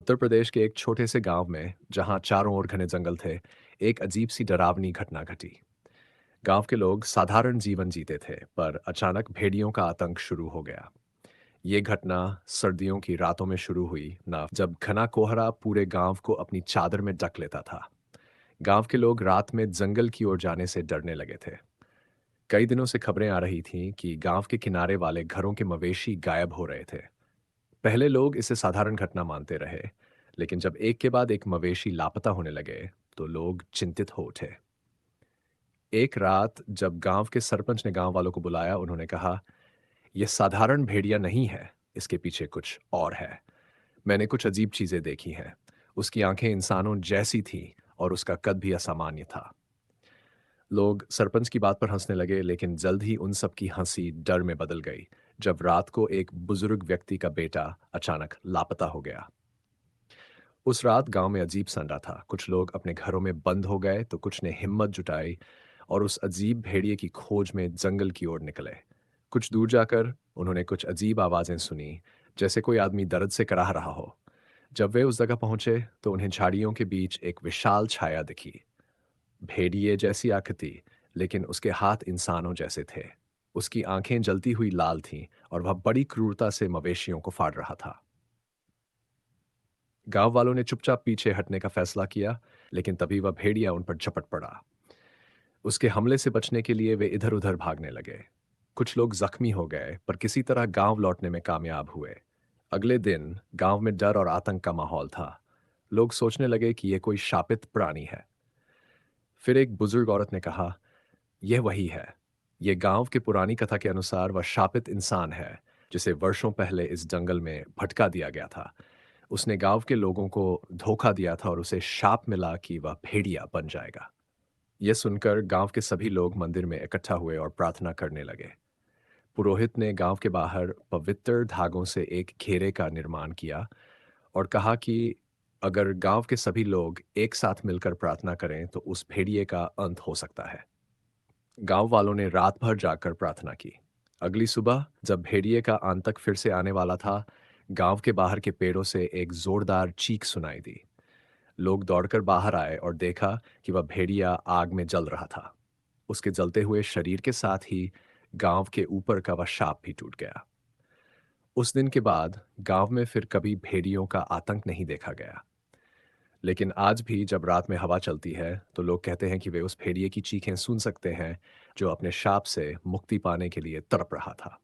उत्तर प्रदेश के एक छोटे से गांव में जहां चारों ओर घने जंगल थे, एक अजीब सी डरावनी घटना घटी। गांव के लोग साधारण जीवन जीते थे, पर अचानक भेड़ियों का आतंक शुरू हो गया। ये घटना सर्दियों की रातों में शुरू हुई ना, जब घना कोहरा पूरे गांव को अपनी चादर में ढक लेता था। गांव के लोग रात में जंगल की ओर जाने से डरने लगे थे। कई दिनों से खबरें आ रही थीं कि गांव के किनारे वाले घरों के मवेशी गायब हो रहे थे। पहले लोग इसे साधारण घटना मानते रहे, लेकिन जब एक के बाद एक मवेशी लापता होने लगे, तो लोग चिंतित हो उठे। एक रात जब गांव के सरपंच ने गांव वालों को बुलाया, उन्होंने कहा, यह साधारण भेड़िया नहीं है, इसके पीछे कुछ और है। मैंने कुछ अजीब चीजें देखी हैं। उसकी आंखें इंसानों जैसी थीं और उसका कद भी असामान्य था। लोग सरपंच की बात पर हंसने लगे, लेकिन जल्द ही उन सब की हंसी डर में बदल गई, जब रात को एक बुजुर्ग व्यक्ति का बेटा अचानक लापता हो गया। उस रात गांव में अजीब सन्ना था। कुछ लोग अपने घरों में बंद हो गए, तो कुछ ने हिम्मत जुटाई और उस अजीब भेड़िए की खोज में जंगल की ओर निकले। कुछ दूर जाकर उन्होंने कुछ अजीब आवाजें सुनी, जैसे कोई आदमी दर्द से कराह रहा हो। जब वे उस जगह पहुंचे, तो उन्हें झाड़ियों के बीच एक विशाल छाया दिखी। भेड़िए जैसी आकृति, लेकिन उसके हाथ इंसानों जैसे थे। उसकी आंखें जलती हुई लाल थीं और वह बड़ी क्रूरता से मवेशियों को फाड़ रहा था। गांव वालों ने चुपचाप पीछे हटने का फैसला किया, लेकिन तभी वह भेड़िया उन पर झपट पड़ा। उसके हमले से बचने के लिए वे इधर-उधर भागने लगे। कुछ लोग जख्मी हो गए, पर किसी तरह गांव लौटने में कामयाब हुए। अगले दिन गांव में डर और आतंक का माहौल था। लोग सोचने लगे कि यह कोई शापित प्राणी है। फिर एक बुजुर्ग औरत ने कहा, यह वही है। यह गांव की पुरानी कथा के अनुसार वह शापित इंसान है, जिसे वर्षों पहले इस जंगल में भटका दिया गया था। उसने गांव के लोगों को धोखा दिया था और उसे शाप मिला कि वह भेड़िया बन जाएगा। यह सुनकर गांव के सभी लोग मंदिर में इकट्ठा हुए और प्रार्थना करने लगे। पुरोहित ने गांव के बाहर पवित्र धागों से एक घेरे का निर्माण किया और कहा कि अगर गांव के सभी लोग एक साथ मिलकर प्रार्थना करें, तो उस भेड़िए का अंत हो सकता है। गांव वालों ने रात भर जागकर प्रार्थना की। अगली सुबह जब भेड़िए का आतंक फिर से आने वाला था, गांव के बाहर के पेड़ों से एक जोरदार चीख सुनाई दी। लोग दौड़कर बाहर आए और देखा कि वह भेड़िया आग में जल रहा था। उसके जलते हुए शरीर के साथ ही गांव के ऊपर का वह शाप भी टूट गया। उस दिन के बाद गांव में फिर कभी भेड़ियों का आतंक नहीं देखा गया। लेकिन आज भी जब रात में हवा चलती है, तो लोग कहते हैं कि वे उस भेड़िए की चीखें सुन सकते हैं, जो अपने शाप से मुक्ति पाने के लिए तड़प रहा था।